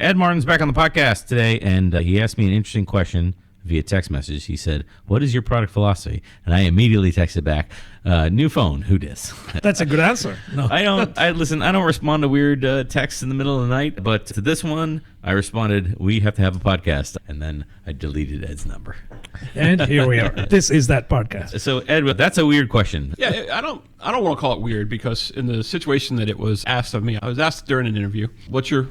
Ed Martin's back on the podcast today, and he asked me an interesting question via text message. He said, "What is your product philosophy?" And I immediately texted back, "New phone, who dis?" That's a good answer. No, I don't respond to weird texts in the middle of the night, but to this one, I responded, "We have to have a podcast," and then I deleted Ed's number. And here we are. This is that podcast. So Ed, that's a weird question. Yeah, I don't want to call it weird, because in the situation that it was asked of me, I was asked during an interview, "What's your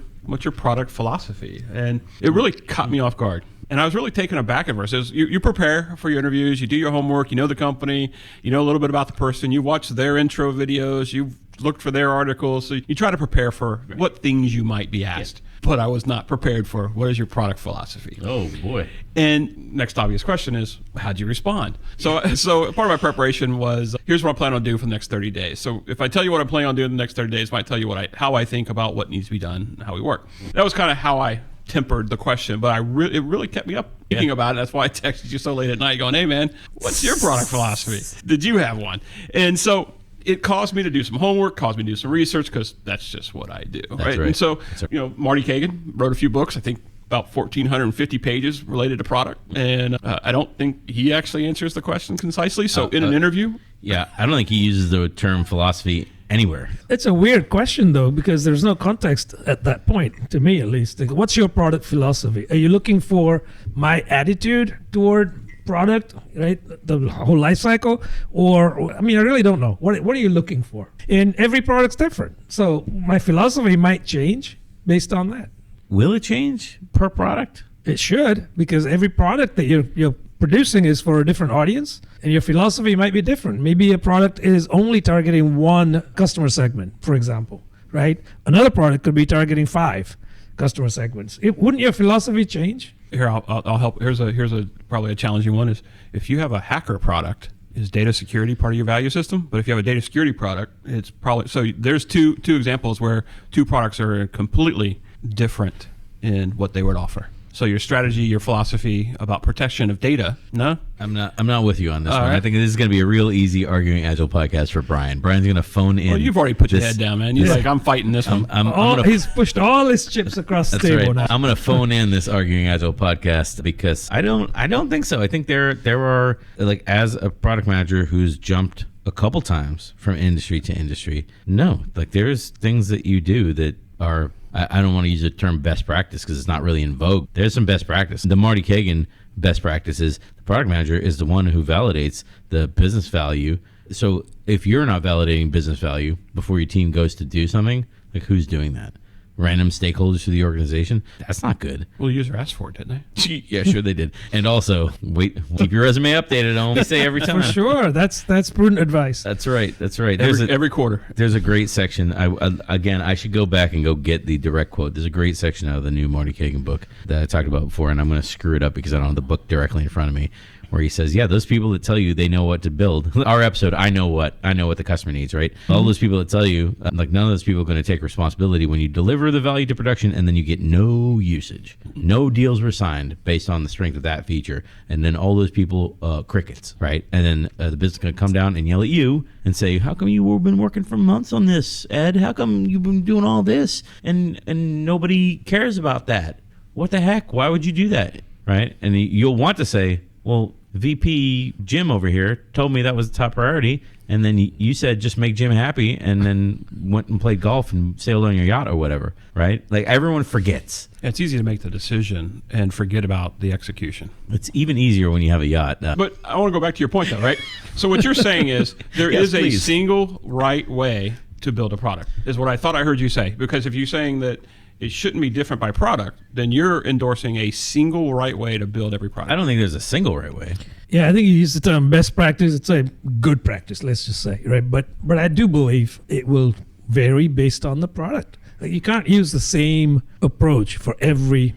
product philosophy?" And it really caught me off guard. And I was really taken aback at first. You prepare for your interviews, you do your homework, you know the company, you know a little bit about the person, you watch their intro videos, you've looked for their articles, so you try to prepare for what things you might be asked. Yeah. But I was not prepared for, what is your product philosophy? Oh, boy. And next obvious question is, how'd you respond? So part of my preparation was, here's what I plan on doing for the next 30 days. So if I tell you what I'm planning on doing in the next 30 days, I might tell you how I think about what needs to be done and how we work. That was kind of how I tempered the question, but it really kept me up thinking about it. That's why I texted you so late at night going, "Hey man, what's your product philosophy? Did you have one?" And so it caused me to do some homework, caused me to do some research, because that's just what I do. Right? And so, Marty Kagan wrote a few books, I think about 1,450 pages related to product. And I don't think he actually answers the question concisely. So in an interview. Yeah, I don't think he uses the term philosophy anywhere. It's a weird question, though, because there's no context at that point, to me at least. What's your product philosophy? Are you looking for my attitude toward product, right? The whole life cycle? Or, I really don't know. What are you looking for? And every product's different. So my philosophy might change based on that. Will it change per product? It should, because every product that you're producing is for a different audience, and your philosophy might be different. Maybe a product is only targeting one customer segment, for example, right? Another product could be targeting 5 customer segments. Wouldn't your philosophy change? Here, I'll help. Here's a probably a challenging one is, if you have a hacker product, is data security part of your value system? But if you have a data security product, it's probably, so there's two examples where two products are completely different in what they would offer. So your strategy, your philosophy about protection of data, no? I'm not with you on this one. Right. I think this is going to be a real easy Arguing Agile podcast for Brian. Brian's going to phone in. Well, you've already put your head down, man. You're like, I'm fighting this one. He's pushed all his chips across the table now. I'm going to phone in this Arguing Agile podcast, because I don't think so. I think there are, like, as a product manager who's jumped a couple times from industry to industry, no, like, there's things that you do that are, I don't want to use the term best practice because it's not really in vogue. There's some best practice. The Marty Kagan best practice is the product manager is the one who validates the business value. So if you're not validating business value before your team goes to do something, like, who's doing that? Random stakeholders to the organization? That's not good. Well, the user asked for it, didn't they? Yeah, sure they did. And also, keep your resume updated. I only say every time. For sure. That's prudent advice. That's right. Every quarter. There's a great section. I should go back and go get the direct quote. There's a great section out of the new Marty Kagan book that I talked about before, and I'm going to screw it up because I don't have the book directly in front of me, where he says, yeah, those people that tell you they know what to build. Our episode, I know what the customer needs, right? All those people that tell you, like, none of those people are going to take responsibility when you deliver the value to production and then you get no usage. No deals were signed based on the strength of that feature. And then all those people, crickets, right? And then the business is going to come down and yell at you and say, how come you've been working for months on this, Ed? How come you've been doing all this and nobody cares about that? What the heck? Why would you do that, right? And you'll want to say, well, VP Jim over here told me that was the top priority, and then you said just make Jim happy, and then went and played golf and sailed on your yacht or whatever, right? Like, everyone forgets. It's easy to make the decision and forget about the execution. It's even easier when you have a yacht. But I want to go back to your point, though, right? So what you're saying is there Yes, is please. a single right way to build a product, is what I thought I heard you say. Because if you're saying that it shouldn't be different by product, then you're endorsing a single right way to build every product. I don't think there's a single right way. Yeah, I think you use the term best practice. It's a good practice, let's just say, right? But I do believe it will vary based on the product. Like, you can't use the same approach for every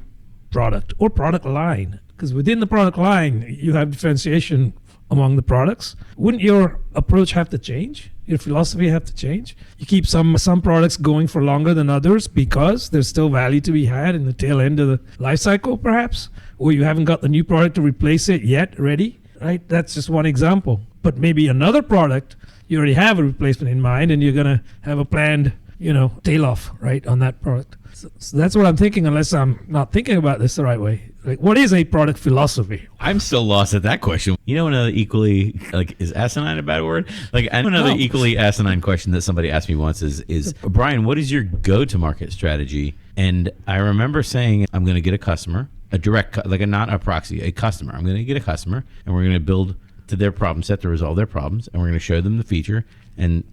product or product line, because within the product line, you have differentiation among the products. Wouldn't your approach have to change? Your philosophy have to change? You keep some products going for longer than others because there's still value to be had in the tail end of the life cycle, perhaps, or you haven't got the new product to replace it yet ready, right? That's just one example. But maybe another product, you already have a replacement in mind, and you're going to have a planned tail off, right, on that product. So that's what I'm thinking, unless I'm not thinking about this the right way. Like, what is a product philosophy? I'm still lost at that question. Another equally, is asinine a bad word? I know another equally asinine question that somebody asked me once is Brian, what is your go-to-market strategy? And I remember saying, I'm going to get a customer, a direct, not a proxy, a customer. I'm going to get a customer, and we're going to build to their problem set to resolve their problems, and we're going to show them the feature and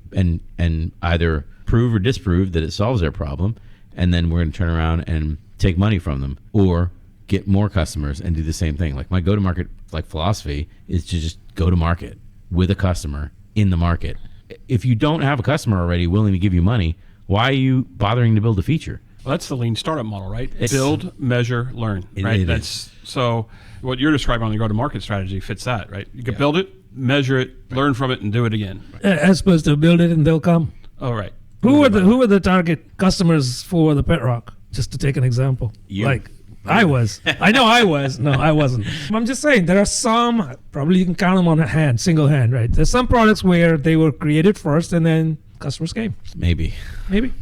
either prove or disprove that it solves their problem, and then we're going to turn around and take money from them, or get more customers and do the same thing. My go-to-market philosophy is to just go to market with a customer in the market. If you don't have a customer already willing to give you money, why are you bothering to build a feature? Well, that's the lean startup model, right? Build, measure, learn, right? So what you're describing on the go-to-market strategy fits that, right? You can build it, measure it, learn from it, and do it again. As opposed to build it and they'll come. Oh, right. Who are the target customers for the Pet Rock? Just to take an example. I was. I know I was. No, I wasn't. I'm just saying there are some, probably you can count them on a hand, single hand, right? There's some products where they were created first and then customers came. Maybe. I'm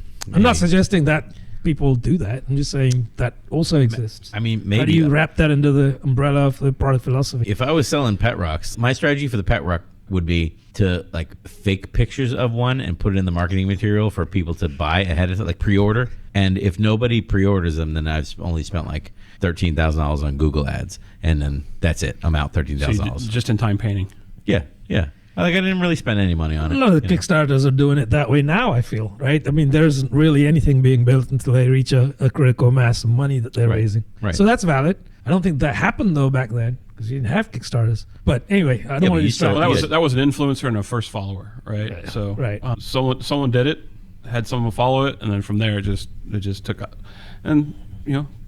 not suggesting that people do that. I'm just saying that also exists. Maybe. How do you wrap that into the umbrella of the product philosophy? If I was selling Pet Rocks, my strategy for the Pet Rock would be to fake pictures of one and put it in the marketing material for people to buy ahead of it, pre-order. And if nobody pre-orders them, then I've only spent $13,000 on Google ads, and then that's it. I'm out $13,000. So just in time painting. Yeah. I didn't really spend any money on it. A lot of the Kickstarters are doing it that way now, I feel, right? There isn't really anything being built until they reach a critical mass of money that they're raising. Right. So that's valid. I don't think that happened, though, back then, because you didn't have Kickstarters. But anyway, I don't want to distract. Well, that was an influencer and a first follower, right? So someone did it, had someone follow it, and then from there it just took up. And,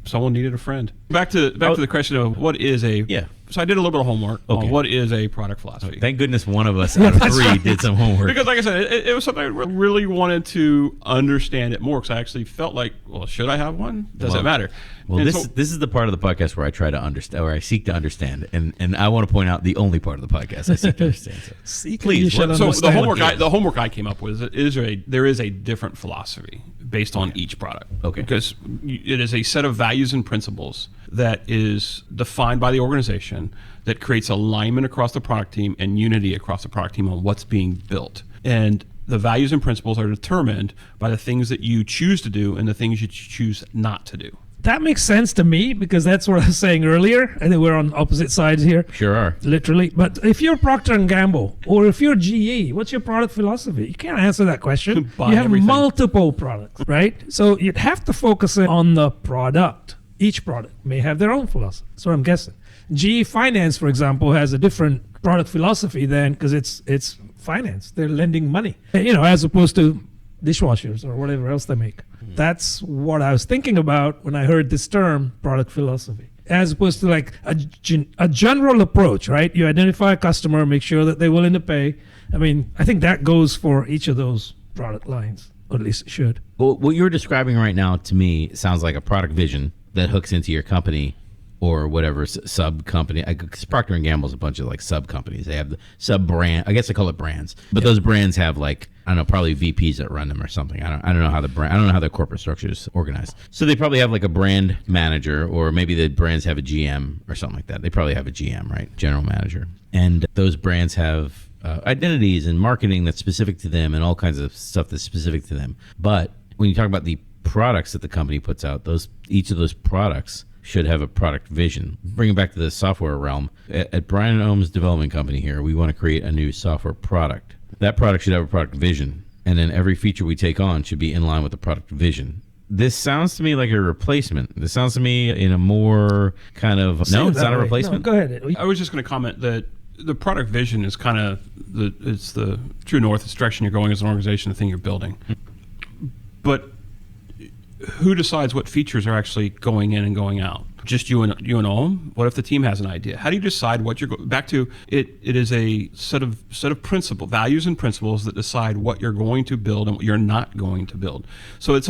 someone needed a friend. Back to the question of what is a... Yeah. So I did a little bit of homework on what is a product philosophy. Thank goodness one of us out of three did some homework. Because like I said, it was something I really wanted to understand it more, because I actually felt like, well, should I have one? Does it matter? Well, this is the part of the podcast where I try to understand, or I seek to understand, and I want to point out the only part of the podcast I seek to understand. So please. So the homework I came up with is there is a different philosophy based on each product. Okay. Because it is a set of values and principles that is defined by the organization that creates alignment across the product team and unity across the product team on what's being built. And the values and principles are determined by the things that you choose to do and the things you choose not to do. That makes sense to me, because that's what I was saying earlier. I think we're on opposite sides here. Sure are. Literally. But if you're Procter & Gamble or if you're GE, what's your product philosophy? You can't answer that question. You have multiple products, right? So you'd have to focus on the product. Each product may have their own philosophy. That's what I'm guessing. GE Finance, for example, has a different product philosophy than, because it's finance. They're lending money, as opposed to dishwashers or whatever else they make. That's what I was thinking about when I heard this term, product philosophy, as opposed to a general approach, right? You identify a customer, make sure that they're willing to pay. I think that goes for each of those product lines, or at least it should. Well, what you're describing right now to me sounds like a product vision that hooks into your company or whatever sub company. Because Procter and Gamble is a bunch of sub companies. They have the sub brand. I guess they call it brands, but those brands have I don't know, probably VPs that run them or something. I don't know how I don't know how their corporate structure is organized. So they probably have a brand manager, or maybe the brands have a GM or something like that. They probably have a GM, right? General manager. And those brands have identities and marketing that's specific to them and all kinds of stuff that's specific to them. But when you talk about the products that the company puts out, each of those products should have a product vision. Bring it back to the software realm. At Brian and Ohm's development company here, we want to create a new software product. That product should have a product vision, and then every feature we take on should be in line with the product vision. This sounds to me like a replacement. This sounds to me in a more kind of... No, it's not a replacement? No, go ahead. I was just going to comment that the product vision is kind of it's the true north, it's the direction you're going as an organization, the thing you're building. But who decides what features are actually going in and going out? Just you and Ohm? What if the team has an idea? How do you decide what you're going back to? It is a set of principle, values and principles that decide what you're going to build and what you're not going to build. So it's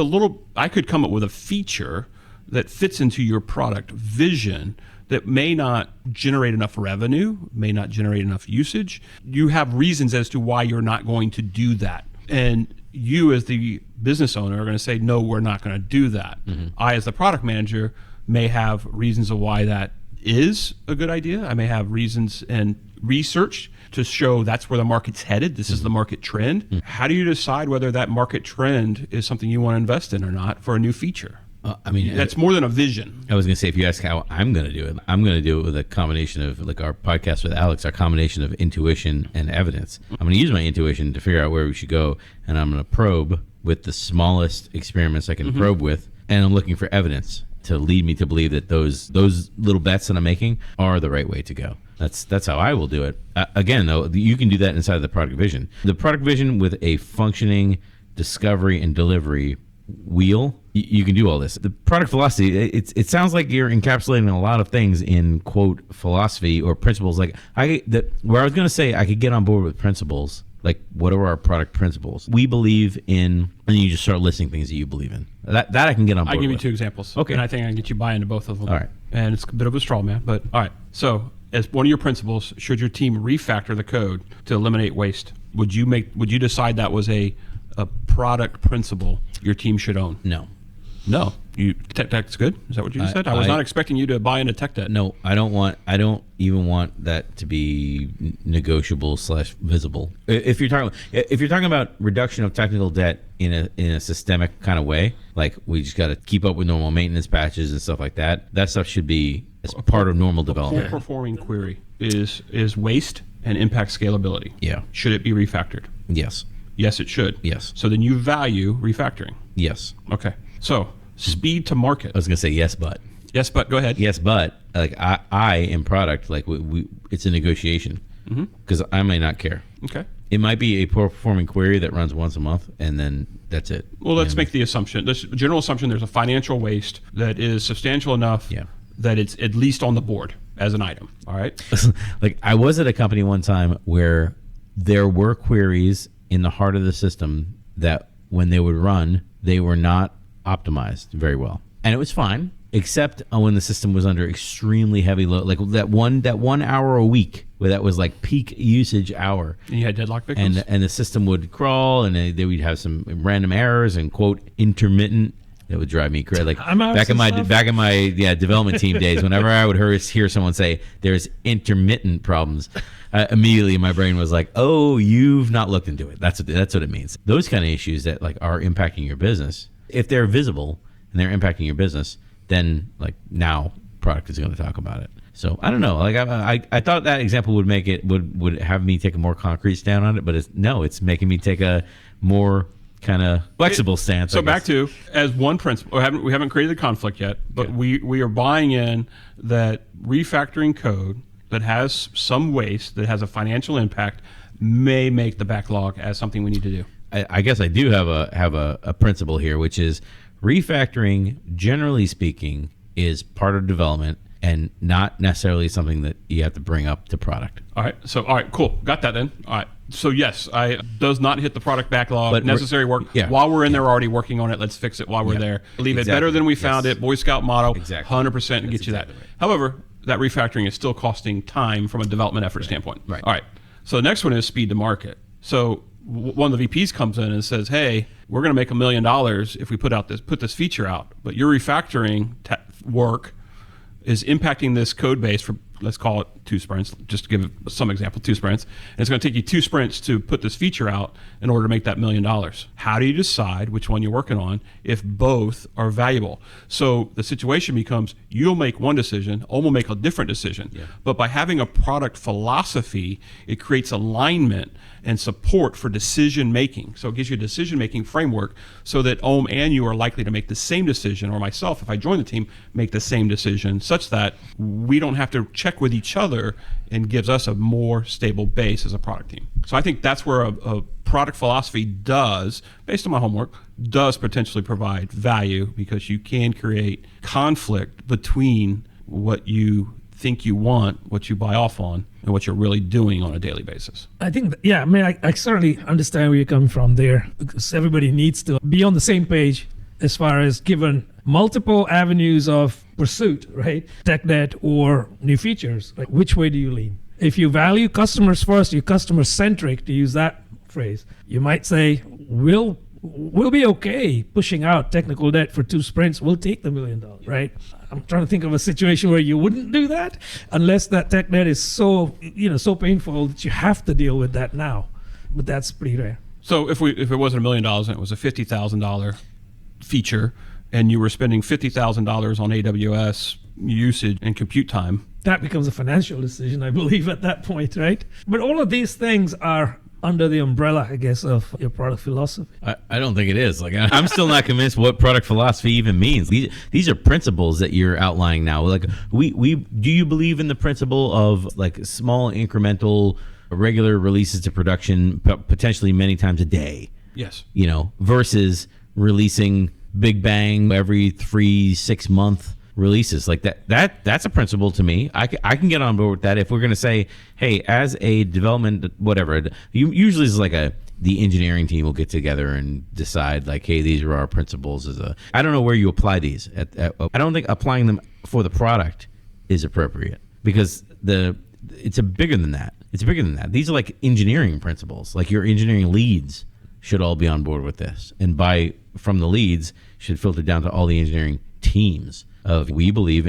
I could come up with a feature that fits into your product vision that may not generate enough revenue, may not generate enough usage. You have reasons as to why you're not going to do that. And you as the business owner are going to say, no, we're not going to do that. I, as the product manager, may have reasons of why that is a good idea. I may have reasons and research to show that's where the market's headed. This is the market trend. How do you decide whether that market trend is something you want to invest in or not for a new feature? I mean, that's more than a vision. I was going to say, if you ask how I'm going to do it, I'm going to do it with a combination of, like our podcast with Alex, our combination of intuition and evidence. I'm going to use my intuition to figure out where we should go, and I'm going to probe with the smallest experiments I can probe with, and I'm looking for evidence to lead me to believe that those little bets that I'm making are the right way to go. That's how I will do it. Again, though, you can do that inside of the product vision. The product vision with a functioning discovery and delivery wheel, you can do all this. The product philosophy, it sounds like you're encapsulating a lot of things in, quote, philosophy or principles. Like where I was going to say I could get on board with principles, like what are our product principles? We believe in, and you just start listing things that you believe in. That I can get on board I'll give you with. 2 examples. Okay. And I think I can get you buy into both of them. All right. And it's a bit of a straw man, but all right. So as one of your principles, should your team refactor the code to eliminate waste? Would you decide that was a product principle your team should own? No. No. Tech debt's good? Is that what you just said? I was not expecting you to buy into tech debt. No, I don't even want that to be negotiable / visible. If you're talking about reduction of technical debt in a systemic kind of way, like we just got to keep up with normal maintenance patches and stuff like that. That stuff should be as part of normal development. A poor performing query is waste and impact scalability. Yeah. Should it be refactored? Yes. Yes, it should. Yes. So then you value refactoring. Yes. Okay. So speed to market. I was gonna say yes, but Yes, but go ahead. yes, but like I in product, like we it's a negotiation because I may not care. Okay. It might be a poor performing query that runs once a month, and then that's it. Well, let's make the assumption, this general assumption, there's a financial waste that is substantial enough Yeah. that it's at least on the board as an item. All right. Like I was at a company one time where there were queries in the heart of the system that when they would run, they were not optimized very well, and it was fine, except when the system was under extremely heavy load, like that 1 hour a week where that was like peak usage hour, And you had deadlock victims. and the system would crawl, and they would have some random errors and, quote, intermittent. That would drive me crazy. Like back in my development team days, whenever I would hear someone say there's intermittent problems, immediately my brain was like, "Oh, you've not looked into it." That's what it means. Those kind of issues that like are impacting your business, if they're visible and they're impacting your business, then like now product is going to talk about it. So I don't know. Like I thought that example would make it would have me take a more concrete stand on it, but it's making me take a more kind of flexible stance. So back to, as one principle, we haven't created the conflict yet, but we are buying in that refactoring code that has some waste, that has a financial impact, may make the backlog as something we need to do. I guess I do have a principle here, which is refactoring, generally speaking, is part of development and not necessarily something that you have to bring up to product. All right, cool. Got that then. All right. So yes, does not hit the product backlog, But necessary work. yeah. While we're in there already working on it, let's fix it while we're there. Leave it better than we found it. Boy Scout motto, Exactly. 100% and get you that. exactly right. However, that refactoring is still costing time from a development effort standpoint. Right. All right. So the next one is speed to market. So one of the VPs comes in and says, "Hey, we're going to make $1 million if we put this feature out, but your refactoring work is impacting this code base for, let's call it 2 sprints, just to give some example, 2 sprints. And it's going to take you 2 sprints to put this feature out in order to make that $1 million. How do you decide which one you're working on if both are valuable? So the situation becomes, you'll make one decision, Om will make a different decision. Yeah. But by having a product philosophy, it creates alignment and support for decision making. So it gives you a decision making framework so that Om and you are likely to make the same decision, or myself, if I join the team, make the same decision, such that we don't have to check with each other, and gives us a more stable base as a product team. So I think that's where a product philosophy does, based on my homework, does potentially provide value, because you can create conflict between what you think you want, what you buy off on, and what you're really doing on a daily basis. I think, I certainly understand where you're coming from there, because everybody needs to be on the same page as far as given multiple avenues of pursuit, right? Tech debt or new features. Like, which way do you lean? If you value customers first, you're customer-centric, to use that phrase, you might say, we'll be okay pushing out technical debt for 2 sprints. We'll take the $1 million, right? I'm trying to think of a situation where you wouldn't do that unless that tech debt is so painful that you have to deal with that now. But that's pretty rare. So if it wasn't $1 million and it was a $50,000 feature, and you were spending $50,000 on AWS usage and compute time, that becomes a financial decision, I believe, at that point, right? But all of these things are under the umbrella, I guess, of your product philosophy. I don't think it is. Like, I'm still not convinced what product philosophy even means. These are principles that you're outlining now. Like, we do you believe in the principle of like small incremental regular releases to production, potentially many times a day? Yes. Versus releasing big bang every 3-6 month releases. Like that's a principle to me. I can get on board with that if we're going to say, hey, as a development whatever, usually it's like the engineering team will get together and decide like, hey, these are our principles. I don't know where you apply these. I don't think applying them for the product is appropriate, because it's bigger than that. It's bigger than that. These are like engineering principles. Like your engineering leads should all be on board with this, and from the leads should filter down to all the engineering teams. We believe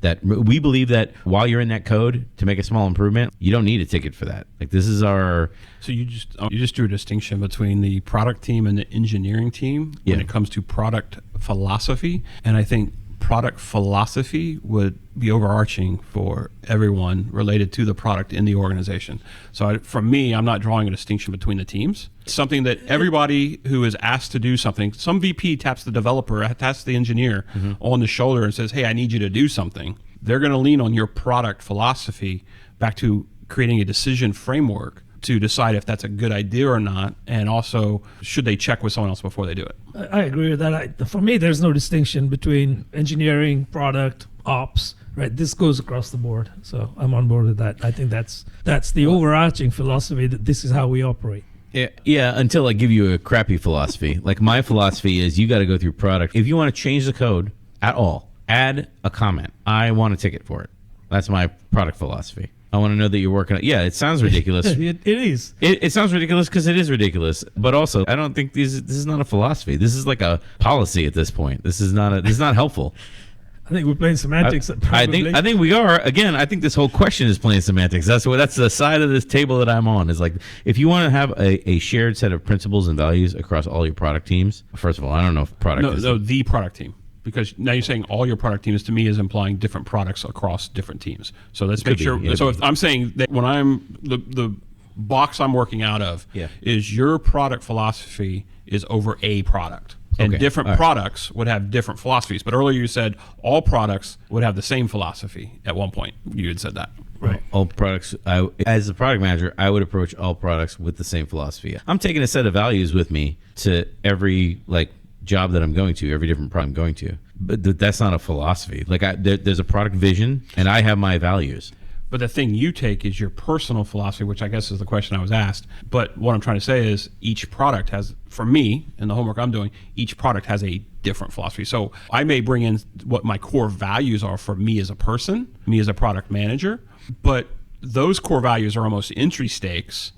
that while you're in that code to make a small improvement, you don't need a ticket for that. Like, this is our. So you just drew a distinction between the product team and the engineering team when it comes to product philosophy, and I think product philosophy would be overarching for everyone related to the product in the organization. So for me, I'm not drawing a distinction between the teams. It's something that everybody who is asked to do something, some VP taps the developer, taps the engineer on the shoulder and says, hey, I need you to do something. They're going to lean on your product philosophy back to creating a decision framework to decide if that's a good idea or not, and also should they check with someone else before they do it. I agree with that. For me, there's no distinction between engineering, product, ops, right? This goes across the board. So I'm on board with that. I think that's the overarching philosophy, that this is how we operate. Yeah, until I give you a crappy philosophy. Like, my philosophy is you got to go through product. If you want to change the code at all, add a comment. I want a ticket for it. That's my product philosophy. I want to know that you're working on it. Yeah, it sounds ridiculous. It is. It sounds ridiculous because it is ridiculous. But also, I don't think this is not a philosophy. This is like a policy at this point. This is not helpful. I think we're playing semantics. I think we are. Again, I think this whole question is playing semantics. That's the side of this table that I'm on. Is like, if you want to have a shared set of principles and values across all your product teams. First of all, I don't know if the product team. Because now you're saying all your product teams, to me, is implying different products across different teams. So let's make sure. So if I'm saying that when I'm the box I'm working out of is your product philosophy is over a product. And different products would have different philosophies. But earlier you said all products would have the same philosophy. At one point, you had said that. Right. All products, as a product manager, I would approach all products with the same philosophy. I'm taking a set of values with me to every job that I'm going to, every different product I'm going to. But that's not a philosophy. Like, there's a product vision, and I have my values. But the thing you take is your personal philosophy, which I guess is the question I was asked. But what I'm trying to say is each product has, for me, and the homework I'm doing, each product has a different philosophy. So I may bring in what my core values are for me as a person, me as a product manager, but those core values are almost entry stakes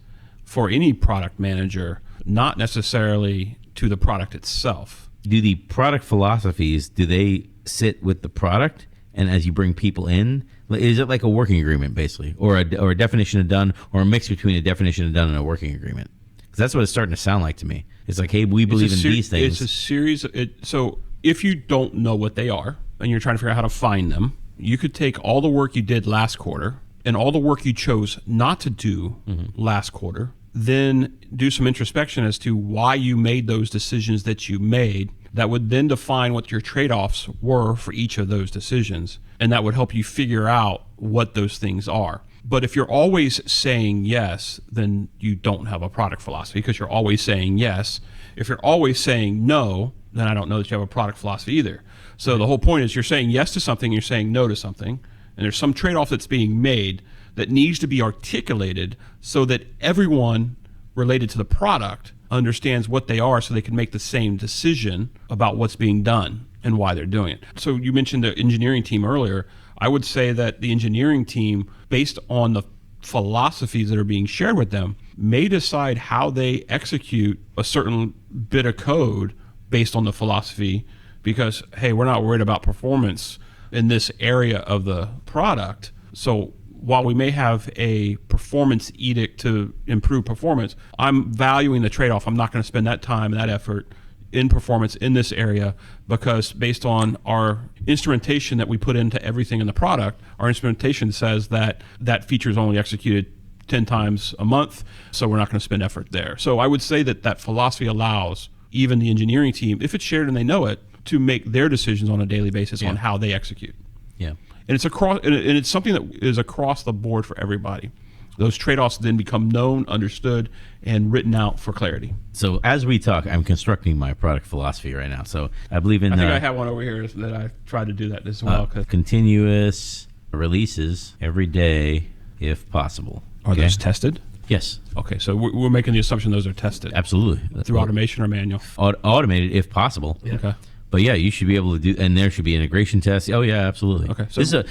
for any product manager, not necessarily to the product itself. Do the product philosophies, do they sit with the product? And as you bring people in, is it like a working agreement, basically, or a definition of done, or a mix between a definition of done and a working agreement? Because that's what it's starting to sound like to me. It's like, hey, we believe in these things. It's a series. So if you don't know what they are and you're trying to figure out how to find them, you could take all the work you did last quarter and all the work you chose not to do last quarter, then do some introspection as to why you made those decisions that you made. That would then define what your trade-offs were for each of those decisions, and that would help you figure out what those things are. But if you're always saying yes, then you don't have a product philosophy, because you're always saying yes. If you're always saying no, then I don't know that you have a product philosophy either. So the whole point is you're saying yes to something, you're saying no to something, and there's some trade-off that's being made that needs to be articulated so that everyone related to the product understands what they are, so they can make the same decision about what's being done and why they're doing it. So you mentioned the engineering team earlier. I would say that the engineering team, based on the philosophies that are being shared with them may decide how they execute a certain bit of code based on the philosophy, because, hey, we're not worried about performance in this area of the product. So while we may have a performance edict to improve performance, I'm valuing the trade-off. I'm not going to spend that time and that effort in performance in this area, because based on our instrumentation that we put into everything in the product, our instrumentation says that that feature is only executed 10 times a month, so we're not going to spend effort there. So I would say that that philosophy allows even the engineering team, if it's shared and they know it, to make their decisions on a daily basis on how they execute. Yeah. And it's something that is across the board for everybody. Those trade-offs then become known, understood, and written out for clarity. So as we talk, I'm constructing my product philosophy right now. So I believe in I think I have one over here that I tried to do that as well. Continuous releases every day if possible. Are those tested? Yes. Okay, so we're making the assumption those are tested. Absolutely. Through automation or manual? Automated if possible. Yeah. Okay. But yeah, you should be able to do, and there should be integration tests. Oh yeah, absolutely. Okay, so this is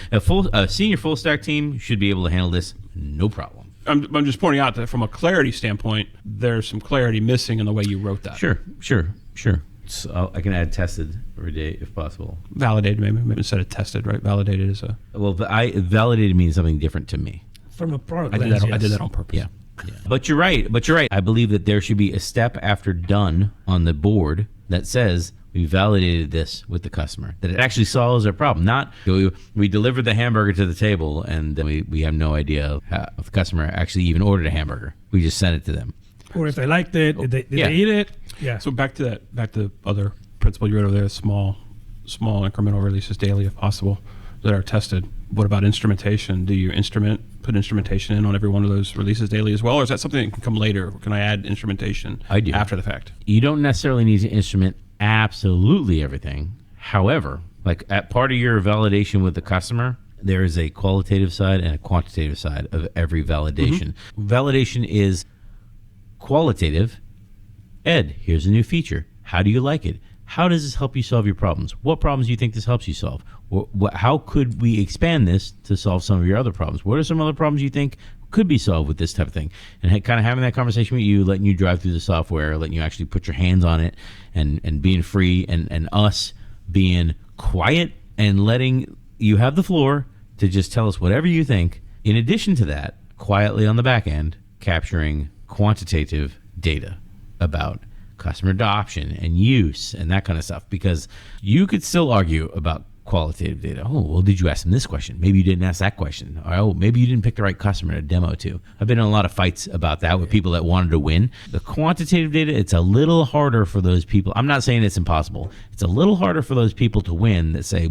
a senior full stack team should be able to handle this, no problem. I'm just pointing out that from a clarity standpoint, there's some clarity missing in the way you wrote that. Sure. So I can add tested every day if possible. Validated, maybe instead of tested, right? Validated is a. Well, validated means something different to me. From a product I lens, did that on purpose. Yeah. But you're right. I believe that there should be a step after done on the board that says we validated this with the customer, that it actually solves their problem. Not we delivered the hamburger to the table and then we have no idea if the customer actually even ordered a hamburger. We just sent it to them. Or if they liked it, did they eat it? Yeah. So back to the other principle you wrote over there, small incremental releases daily if possible that are tested. What about instrumentation? Do you put instrumentation in on every one of those releases daily as well, or is that something that can come later? Can I add instrumentation I do. after the fact? You don't necessarily need to instrument absolutely everything. However, like at part of your validation with the customer, there is a qualitative side and a quantitative side of every validation. Mm-hmm. Validation is qualitative. Ed, here's a new feature. How do you like it? How does this help you solve your problems? What problems do you think this helps you solve? How could we expand this to solve some of your other problems? What are some other problems you think could be solved with this type of thing? And kind of having that conversation with you, letting you drive through the software, letting you actually put your hands on it, and being free, and us being quiet and letting you have the floor to just tell us whatever you think. In addition to that, quietly on the back end, capturing quantitative data about customer adoption and use and that kind of stuff, because you could still argue about qualitative data. Oh, well, did you ask them this question? Maybe you didn't ask that question. Or, oh, maybe you didn't pick the right customer to demo to. I've been in a lot of fights about that with people that wanted to win. The quantitative data, it's a little harder for those people. I'm not saying it's impossible. It's a little harder for those people to win that say,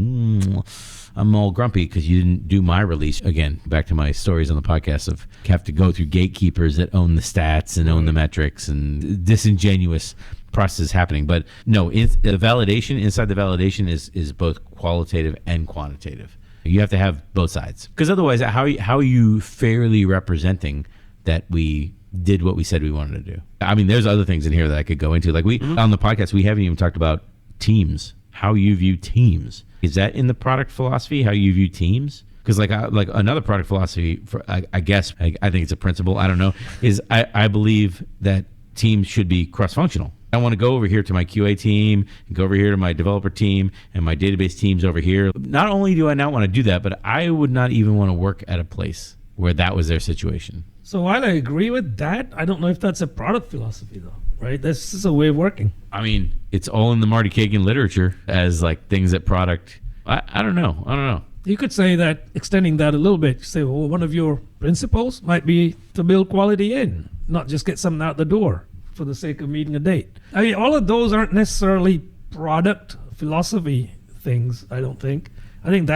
I'm all grumpy because you didn't do my release. Again, back to my stories on the podcast of have to go through gatekeepers that own the stats and own the metrics and disingenuous process happening. But no, the validation, inside the validation is both qualitative and quantitative. You have to have both sides, because otherwise how are you fairly representing that we did what we said we wanted to do? I mean, there's other things in here that I could go into. Like on the podcast, we haven't even talked about teams, how you view teams. Is that in the product philosophy, how you view teams? Because like another product philosophy, I guess, I think it's a principle, I don't know, is I believe that teams should be cross-functional. I want to go over here to my QA team and go over here to my developer team and my database teams over here. Not only do I not want to do that, but I would not even want to work at a place where that was their situation. So while I agree with that, I don't know if that's a product philosophy though, right? This is a way of working. I mean, it's all in the Marty Kagan literature as like things that product. I don't know. You could say that, extending that a little bit, say, well, one of your principles might be to build quality in, not just get something out the door for the sake of meeting a date. I mean, all of those aren't necessarily product philosophy things, I don't think. I think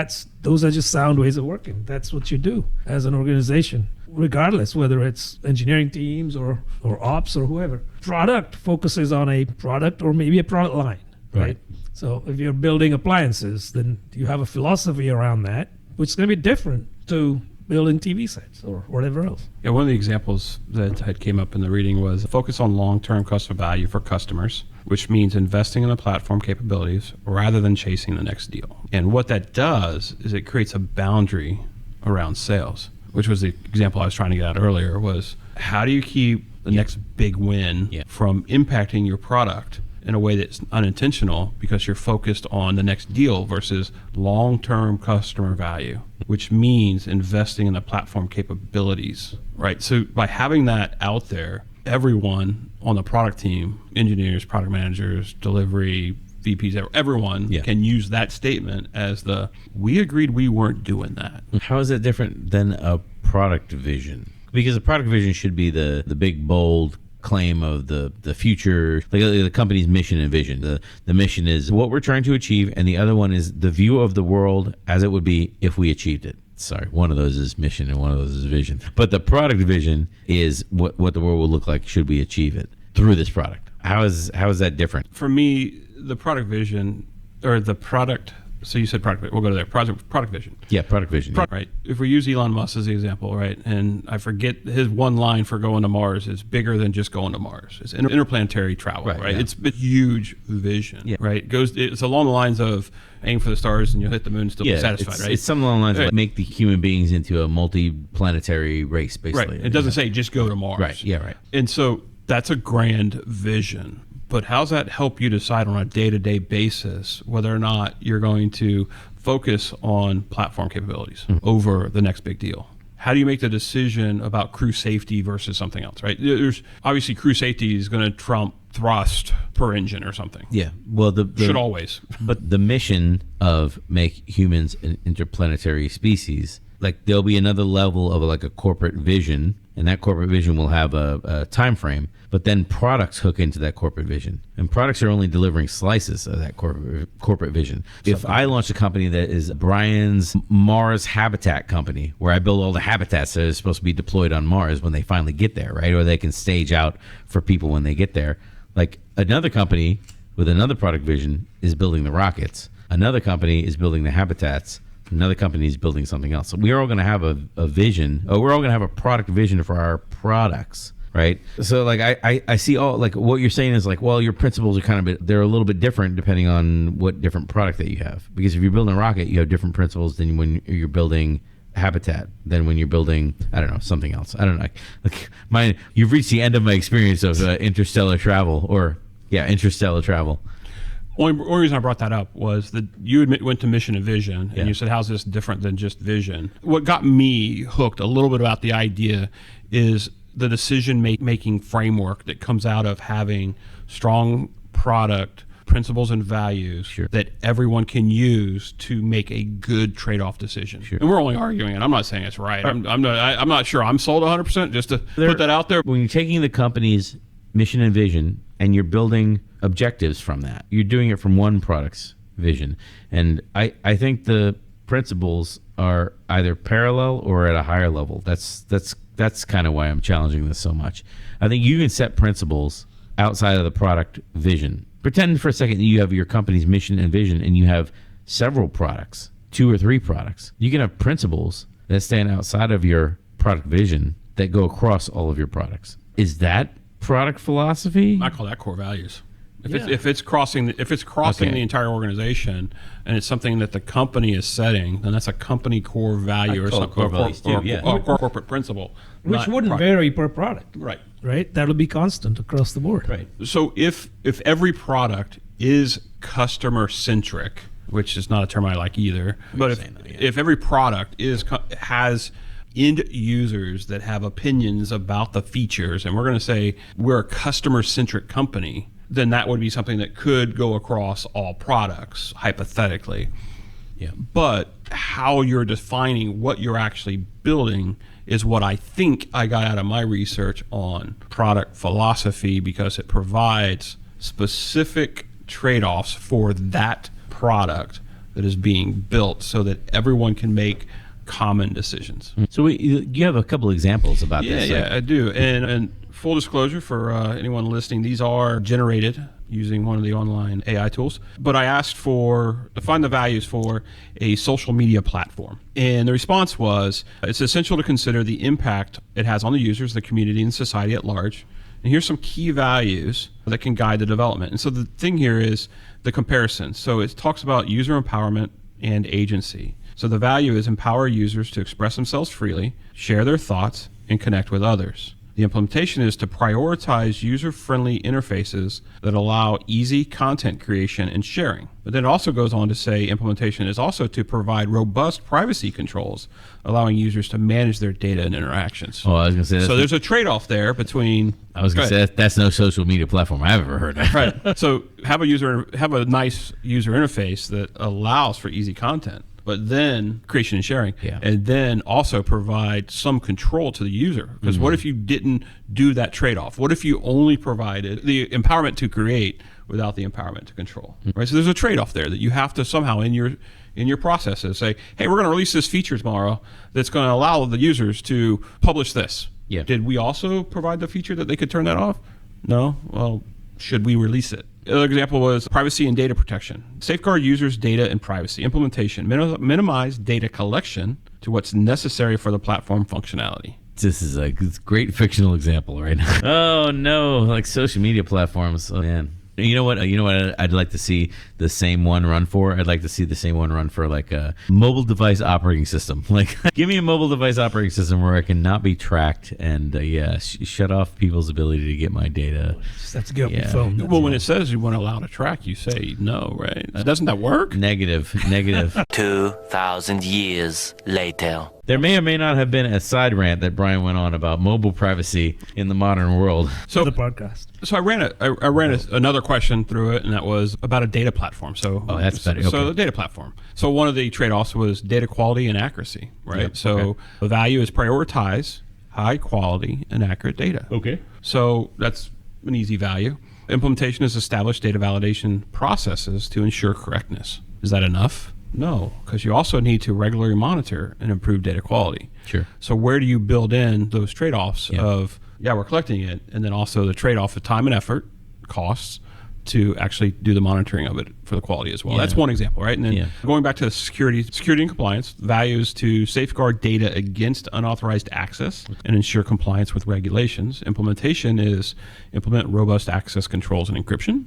those are just sound ways of working. That's what you do as an organization, regardless whether it's engineering teams or ops or whoever. Product focuses on a product or maybe a product line, right? So if you're building appliances, then you have a philosophy around that, which is going to be different to building TV sets or whatever else. Yeah, one of the examples that had came up in the reading was focus on long-term customer value for customers, which means investing in the platform capabilities rather than chasing the next deal. And what that does is it creates a boundary around sales. which was the example I was trying to get at earlier, was how do you keep the next big win from impacting your product in a way that's unintentional because you're focused on the next deal versus long-term customer value, which means investing in the platform capabilities, right? So by having that out there, everyone on the product team, engineers, product managers, delivery, VPs, everyone can use that statement as we agreed we weren't doing that. How is that different than a product vision? Because a product vision should be the big, bold claim of the future, like the company's mission and vision. The mission is what we're trying to achieve, and the other one is the view of the world as it would be if we achieved it. Sorry, one of those is mission and one of those is vision. But the product vision is what the world will look like should we achieve it through this product. How is that different? For me, the product vision, or the product, so you said product, we'll go to there, product vision. Yeah, product vision. Right. If we use Elon Musk as the example, right, and I forget his one line for going to Mars is bigger than just going to Mars. It's interplanetary travel, right? Yeah. It's a huge vision, right? It's along the lines of aim for the stars and you'll hit the moon and still be satisfied, right? It's something along the lines of make the human beings into a multi-planetary race, basically. Right. It doesn't say just go to Mars. Right, yeah, right. And so that's a grand vision. But how's that help you decide on a day-to-day basis whether or not you're going to focus on platform capabilities over the next big deal? How do you make the decision about crew safety versus something else, right? There's obviously crew safety is going to trump thrust per engine or something. Yeah, well, should always. But the mission of make humans an interplanetary species, like there'll be another level of like a corporate vision, and that corporate vision will have a time frame. But then products hook into that corporate vision, and products are only delivering slices of that corporate vision. If I launch a company that is Brian's Mars Habitat Company, where I build all the habitats that are supposed to be deployed on Mars when they finally get there, right? Or they can stage out for people when they get there. Like another company with another product vision is building the rockets. Another company is building the habitats. Another company is building something else. So we're all going to have a vision. We're all going to have a product vision for our products. Right. So like I see all like what you're saying is like, well, your principles are they're a little bit different depending on what different product that you have. Because if you're building a rocket, you have different principles than when you're building habitat, than when you're building, I don't know, something else. I don't know. Like you've reached the end of my experience of interstellar travel. Only reason I brought that up was that you went to mission and vision, and you said, how's this different than just vision? What got me hooked a little bit about the idea is the decision-making framework that comes out of having strong product principles and values that everyone can use to make a good trade-off decision. And we're only arguing it. I'm not saying it's right. I'm not sure I'm sold 100%, just to put that out there. When you're taking the company's mission and vision and you're building objectives from that, you're doing it from one product's vision. And I think the principles are either parallel or at a higher level. That's kind of why I'm challenging this so much. I think you can set principles outside of the product vision. Pretend for a second that you have your company's mission and vision and you have several products, 2 or 3 products. You can have principles that stand outside of your product vision that go across all of your products. Is that product philosophy? I call that core values. If it's crossing the entire organization and it's something that the company is setting, then that's a company core value or corporate principle, which wouldn't vary per product. Right. That'll be constant across the board. Right. So if every product is customer centric, which is not a term I like either, but if every product has end users that have opinions about the features, and we're going to say we're a customer centric company, then that would be something that could go across all products, hypothetically. Yeah. But how you're defining what you're actually building is what I think I got out of my research on product philosophy, because it provides specific trade-offs for that product that is being built so that everyone can make common decisions. So you have a couple examples about this. Yeah, I do. And full disclosure for anyone listening, these are generated using one of the online AI tools. But I asked to find the values for a social media platform. And the response was, it's essential to consider the impact it has on the users, the community, and society at large. And here's some key values that can guide the development. And so the thing here is the comparison. So it talks about user empowerment and agency. So the value is empower users to express themselves freely, share their thoughts, and connect with others. The implementation is to prioritize user-friendly interfaces that allow easy content creation and sharing. But then it also goes on to say implementation is also to provide robust privacy controls, allowing users to manage their data and interactions. Oh, I was going to say so there's a trade-off there between... I was going to say that's no social media platform I've ever heard of. Right. So have a nice user interface that allows for easy content, but then creation and sharing, and then also provide some control to the user. Because what if you didn't do that trade-off? What if you only provided the empowerment to create without the empowerment to control? Right. So there's a trade-off there that you have to somehow in your processes say, hey, we're going to release this feature tomorrow that's going to allow the users to publish this. Yeah. Did we also provide the feature that they could turn that off? No. Well, should we release it? Another example was privacy and data protection. Safeguard users' data and privacy. Implementation. Minimize data collection to what's necessary for the platform functionality. This is a great fictional example right now. Oh, no. Like social media platforms. Oh, man. You know what? I'd like to see the same one run for. I'd like to see the same one run for like a mobile device operating system. Like, give me a mobile device operating system where I can not be tracked and shut off people's ability to get my data. Just have to get up your phone. Well, when it says you want to allow to track, you say no, right? Doesn't that work? Negative. 2,000 years later. There may or may not have been a side rant that Brian went on about mobile privacy in the modern world. So the podcast. So I ran another question through it, and that was about a data platform. So that's better. Okay. So the data platform. So one of the trade-offs was data quality and accuracy, right? Yep. So the value is prioritize high quality and accurate data. Okay. So that's an easy value. Implementation is establish data validation processes to ensure correctness. Is that enough? No, because you also need to regularly monitor and improve data quality. Sure. So where do you build in those trade-offs of, we're collecting it, and then also the trade-off of time and effort, costs, to actually do the monitoring of it for the quality as well. That's one example, right? And then going back to security and compliance, values to safeguard data against unauthorized access and ensure compliance with regulations. Implementation is implement robust access controls and encryption,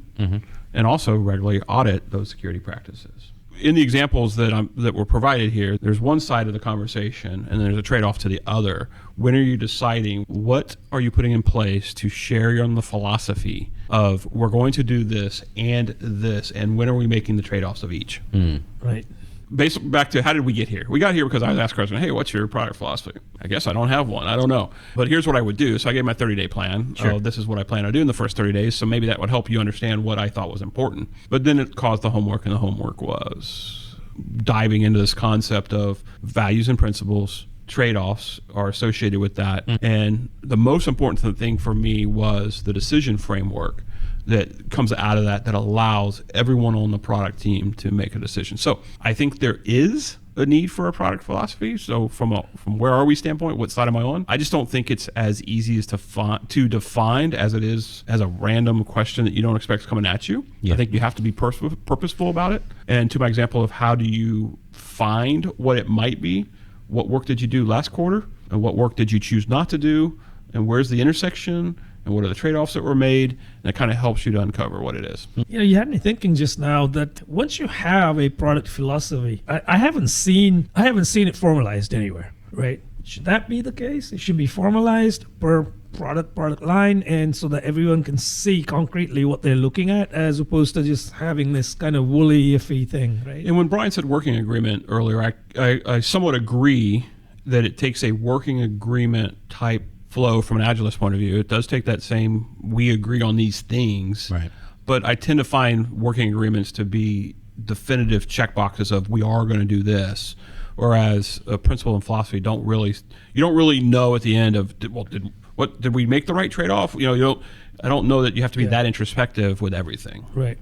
and also regularly audit those security practices. In the examples that were provided here, there's one side of the conversation and there's a trade-off to the other. When are you deciding what are you putting in place to share on the philosophy of we're going to do this, and when are we making the trade-offs of each? Right. Back to how did we get here? We got here because I was asked the question, hey, what's your product philosophy? I guess I don't have one. I don't know. But here's what I would do. So I gave my 30-day plan. Sure. This is what I plan on doing in the first 30 days. So maybe that would help you understand what I thought was important. But then it caused the homework, and the homework was diving into this concept of values and principles. Trade-offs are associated with that. And the most important thing for me was the decision framework that comes out of that allows everyone on the product team to make a decision. So I think there is a need for a product philosophy. So from where are we standpoint, what side am I on? I just don't think it's as easy as to define as it is as a random question that you don't expect coming at you. I think you have to be purposeful about it. And to my example of how do you find what it might be, what work did you do last quarter, and what work did you choose not to do, and where's the intersection, and what are the trade-offs that were made, and it kind of helps you to uncover what it is. You had me thinking just now that once you have a product philosophy, I haven't seen it formalized anywhere, right? Should that be the case? It should be formalized per product line, and so that everyone can see concretely what they're looking at, as opposed to just having this kind of woolly, iffy thing, right? And when Brian said working agreement earlier, I somewhat agree that it takes a working agreement type flow from an Agilist point of view. It does take that same, we agree on these things, right? But I tend to find working agreements to be definitive checkboxes of we are going to do this, whereas a principle and philosophy you don't really know at the end of did we make the right trade-off? I don't know that you have to be that introspective with everything. Right.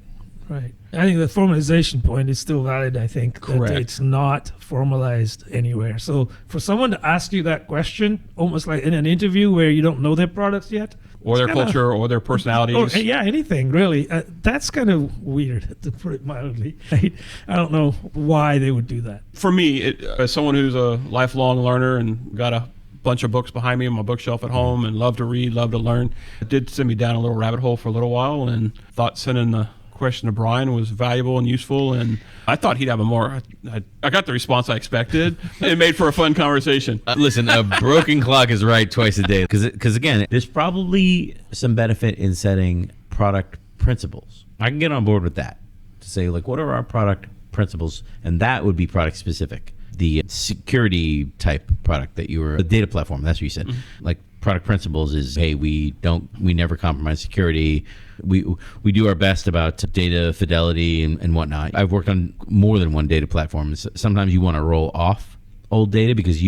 I think the formalization point is still valid. I think Correct. That it's not formalized anywhere. So for someone to ask you that question, almost like in an interview where you don't know their products yet, or their culture, or their personalities, anything really, that's kind of weird, to put it mildly. Right? I don't know why they would do that. For me, as someone who's a lifelong learner and got a bunch of books behind me on my bookshelf at home and love to read, love to learn, it did send me down a little rabbit hole for a little while, and thought sending the question to Brian was valuable and useful, and I thought he'd have a more. I got the response I expected. It made for a fun conversation. Listen, a broken clock is right twice a day. Because again, there's probably some benefit in setting product principles. I can get on board with that to say, like, what are our product principles? And that would be product specific. The security type product that you were, the data platform, that's what you said. Like, product principles is, hey, we never compromise security. We do our best about data fidelity and whatnot. I've worked on more than one data platform. Sometimes you want to roll off old data because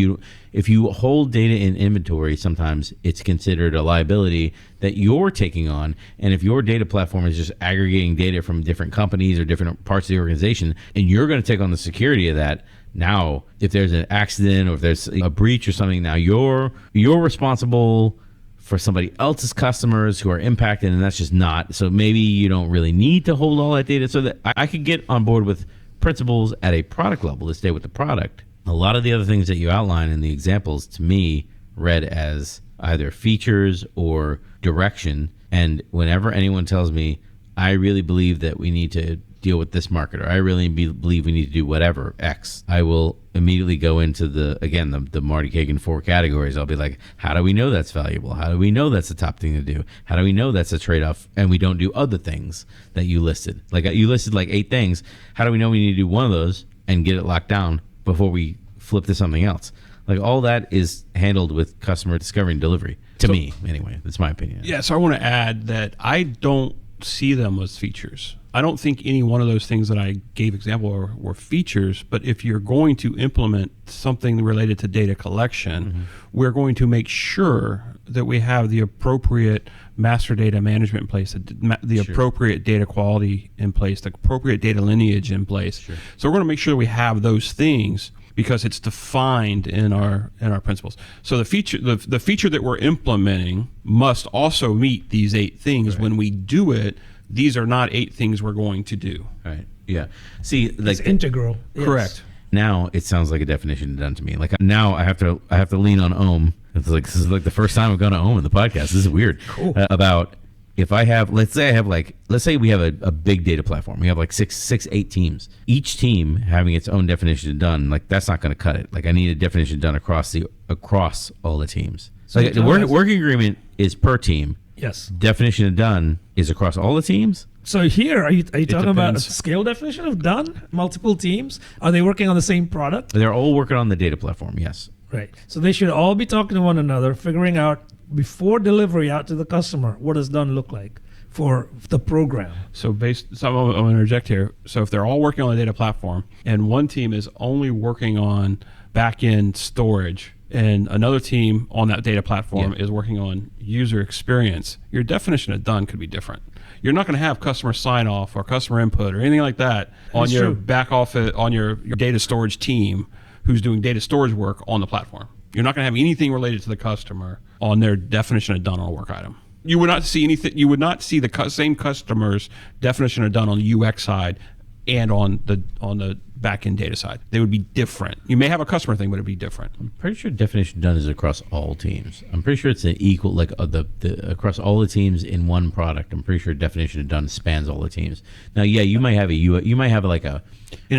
if you hold data in inventory, sometimes it's considered a liability that you're taking on. And if your data platform is just aggregating data from different companies or different parts of the organization, and you're going to take on the security of that, now, if there's an accident or if there's a breach or something, now you're responsible for somebody else's customers who are impacted, and that's just not. So maybe you don't really need to hold all that data. So that I could get on board with principles at a product level to stay with the product. A lot of the other things that you outline in the examples, to me, read as either features or direction. And whenever anyone tells me, I really believe that we need to deal with this market, or I really believe we need to do whatever X, I will immediately go into the Marty Kagan 4 categories. I'll be like, how do we know that's valuable? How do we know that's the top thing to do? How do we know that's a trade-off and we don't do other things that you listed? Like, you listed like 8 things. How do we know we need to do one of those and get it locked down before we flip to something else? Like, all that is handled with customer discovery and delivery. To me, anyway, that's my opinion. Yeah, so I want to add that I don't see them as features. I don't think any one of those things that I gave example were features, but if you're going to implement something related to data collection, we're going to make sure that we have the appropriate master data management in place, the appropriate data quality in place, the appropriate data lineage in place. Sure. So we're going to make sure we have those things because it's defined in our principles. So the feature that we're implementing must also meet these 8 things. Right. When we do it, these are not 8 things we're going to do. Right. Yeah. See, like, it's integral. Correct. Yes. Now it sounds like a definition done to me. Like, now I have to lean on Ohm. It's like, this is like the first time I've gone to Ohm in the podcast. This is weird. Cool. About if I have, let's say we have a big data platform. We have like 8 teams. Each team having its own definition of done. Like, that's not going to cut it. Like, I need a definition done across all the teams. So like, the working agreement is per team. Yes. Definition of done is across all the teams. So here, are you talking about a depends. scale definition of done? Multiple teams? Are they working on the same product? They're all working on the data platform. Yes. Right. So they should all be talking to one another, figuring out before delivery out to the customer, what does done look like for the program? So I'm going to interject here. So if they're all working on the data platform and one team is only working on back-end storage and another team on that data platform is working on user experience, your definition of done could be different. You're not going to have customer sign-off or customer input or anything like that on your back office, on your data storage team who's doing data storage work on the platform. You're not going to have anything related to the customer on their definition of done on a work item. You would not see anything. You would not see the same customer's definition of done on the UX side and on the back-end data side. They would be different. You may have a customer thing, but it'd be different. I'm pretty sure definition done is across all teams. I'm pretty sure it's an equal, like across all the teams in one product. I'm pretty sure definition of done spans all the teams. Now, yeah, you might have like a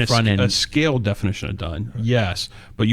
front end, a scale definition of done. Yes, but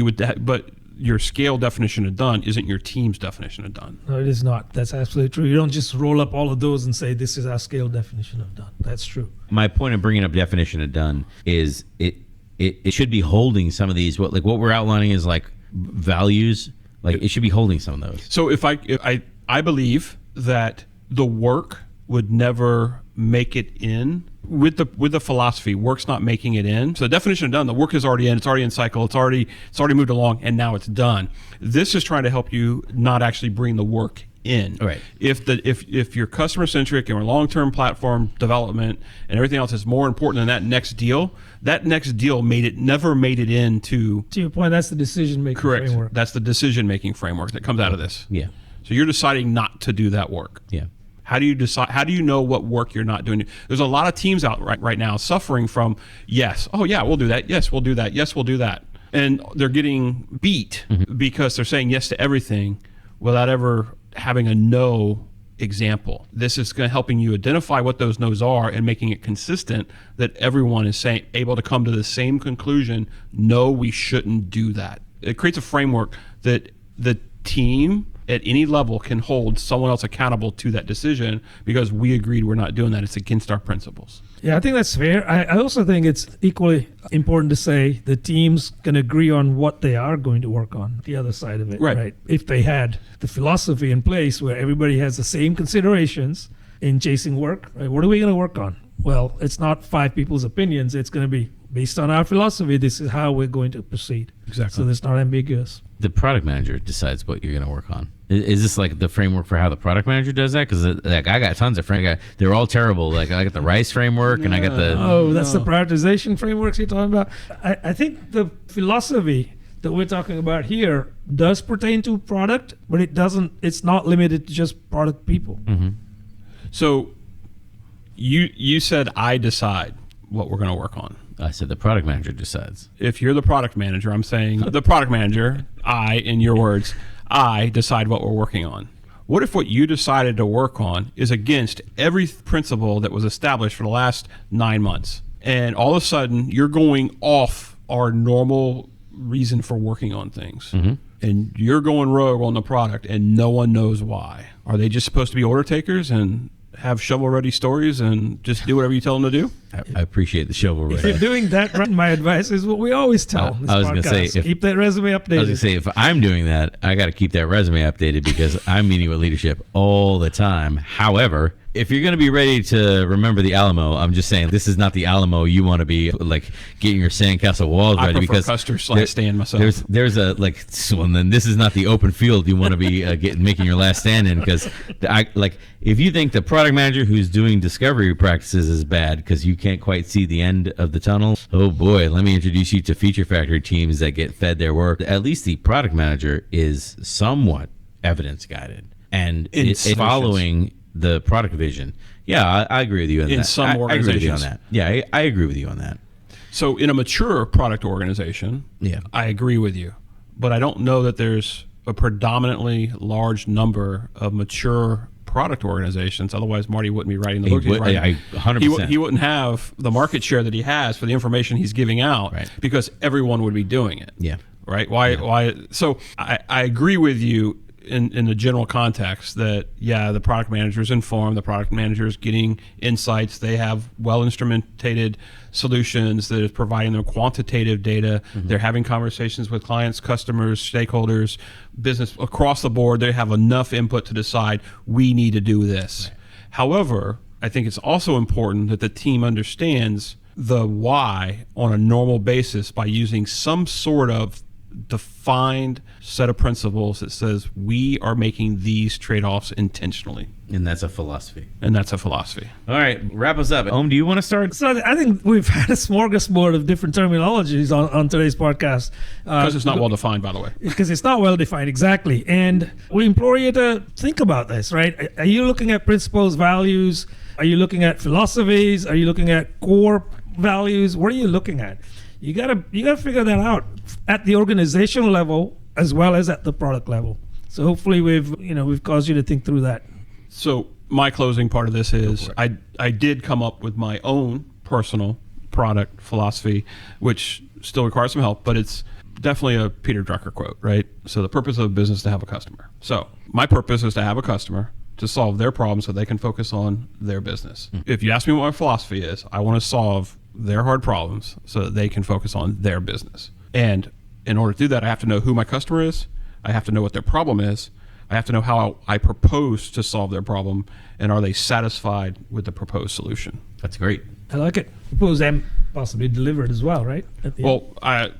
your scale definition of done isn't your team's definition of done. No, it is not. That's absolutely true. You don't just roll up all of those and say, this is our scale definition of done. That's true. My point of bringing up definition of done is it should be holding some of these. What we're outlining is like values. Like, it should be holding some of those. So if I believe that the work would never make it in with the philosophy, work's not making it in. So the definition of done, the work is already in, it's already in cycle, it's already moved along, and now it's done. This is trying to help you not actually bring the work in. Right. If you're customer-centric and long-term platform development and everything else is more important than that next deal never made it into... To your point, that's the decision-making correct. framework. That's the decision-making framework that comes out of this. Yeah. So you're deciding not to do that work. Yeah. How do you decide? How do you know what work you're not doing? There's a lot of teams out right now suffering from yes, oh yeah, we'll do that. Yes, we'll do that. Yes, we'll do that. And they're getting beat because they're saying yes to everything without ever having a no example. This is helping you identify what those no's are and making it consistent that everyone is able to come to the same conclusion. No, we shouldn't do that. It creates a framework that the team at any level can hold someone else accountable to that decision because we agreed we're not doing that. It's against our principles. Yeah, I think that's fair. I also think it's equally important to say the teams can agree on what they are going to work on, the other side of it, right? If they had the philosophy in place where everybody has the same considerations in chasing work, right? What are we going to work on? Well, it's not 5 people's opinions. It's going to be based on our philosophy. This is how we're going to proceed. Exactly. So it's not ambiguous. The product manager decides what you're going to work on. Is this like the framework for how the product manager does that? Because like I got tons of framework. They're all terrible. Like I got the RICE framework and I got the... Oh, that's the prioritization frameworks you're talking about? I think the philosophy that we're talking about here does pertain to product, but it's not limited to just product people. Mm-hmm. So you said I decide what we're going to work on. I said the product manager decides. If you're the product manager, I'm saying the product manager, in your words, I decide what we're working on. What if what you decided to work on is against every principle that was established for the last 9 months? And all of a sudden, you're going off our normal reason for working on things. Mm-hmm. And you're going rogue on the product, and no one knows why. Are they just supposed to be order takers and have shovel-ready stories and just do whatever you tell them to do? I appreciate the shovel If you're ready. doing that, right, my advice is what we always tell this I was gonna podcast. say, Keep that resume updated. I was going to say, if I'm doing that, I got to keep that resume updated because I'm meeting with leadership all the time. However, if you're going to be ready to remember the Alamo, I'm just saying this is not the Alamo you want to be like getting your sandcastle walls ready. I prefer because Custer/stand myself. There's a like, well, then this is not the open field you want to be making your last stand in, because if you think the product manager who's doing discovery practices is bad because you can't quite see the end of the tunnel, oh boy, let me introduce you to feature factory teams that get fed their work. At least the product manager is somewhat evidence guided and it's following the product vision. Yeah, I agree with you on that. In some I agree with you on organizations. that. Yeah, I agree with you on that. So in a mature product organization, Yeah. I agree with you. But I don't know that there's a predominantly large number of mature product organizations. Otherwise, Marty wouldn't be writing the book. He's writing. 100%. He wouldn't have the market share that he has for the information he's giving out, Right. because everyone would be doing it. Yeah. Right? Why? So I agree with you in the general context that, yeah, the product manager is informed, the product manager is getting insights, they have well-instrumentated solutions that is providing them quantitative data, they're having conversations with clients, customers, stakeholders, business across the board, they have enough input to decide we need to do this. Right. However, I think it's also important that the team understands the why on a normal basis by using some sort of defined set of principles that says we are making these trade-offs intentionally. And that's a philosophy. And that's a philosophy. All right, wrap us up. Om, do you want to start? So I think we've had a smorgasbord of different terminologies on today's podcast. Because it's not well defined, by the way. Because it's not well defined, exactly. And we implore you to think about this, right? Are you looking at principles, values? Are you looking at philosophies? Are you looking at core values? What are you looking at? You gotta figure that out at the organizational level as well as at the product level. So hopefully we've caused you to think through that. So my closing part of this is I did come up with my own personal product philosophy, which still requires some help, but it's definitely a Peter Drucker quote, right? So the purpose of a business is to have a customer. So my purpose is to have a customer to solve their problems so they can focus on their business. If you ask me what my philosophy is, I want to solve their hard problems so that they can focus on their business. And in order to do that, I have to know who my customer is. I have to know what their problem is. I have to know how I propose to solve their problem, and are they satisfied with the proposed solution? That's great. I like it. Propose and possibly deliver it as well, right? At the end. Well, I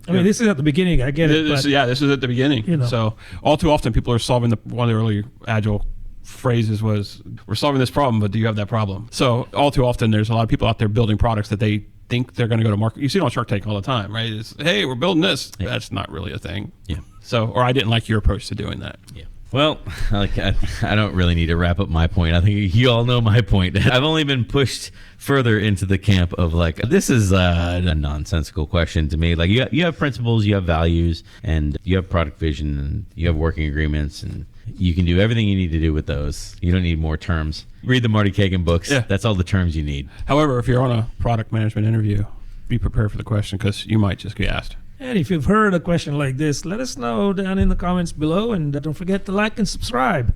mean, this is at the beginning. I get it. This is at the beginning. You know. So all too often, people are solving one of the early Agile phrases was, we're solving this problem, but do you have that problem? So all too often, there's a lot of people out there building products that they think they're going to go to market. You see it on Shark Tank all the time, right? It's, hey, we're building this. Yeah. That's not really a thing. Yeah. So, or I didn't like your approach to doing that. Yeah. Well, I don't really need to wrap up my point. I think you all know my point. I've only been pushed further into the camp of this is a nonsensical question to me. Like you have principles, you have values, and you have product vision, and you have working agreements, and You can do everything you need to do with those. You don't need more terms. Read the Marty Kagan books. Yeah. That's all the terms you need. However, if you're on a product management interview, be prepared for the question because you might just get asked. And if you've heard a question like this, let us know down in the comments below, and don't forget to like and subscribe.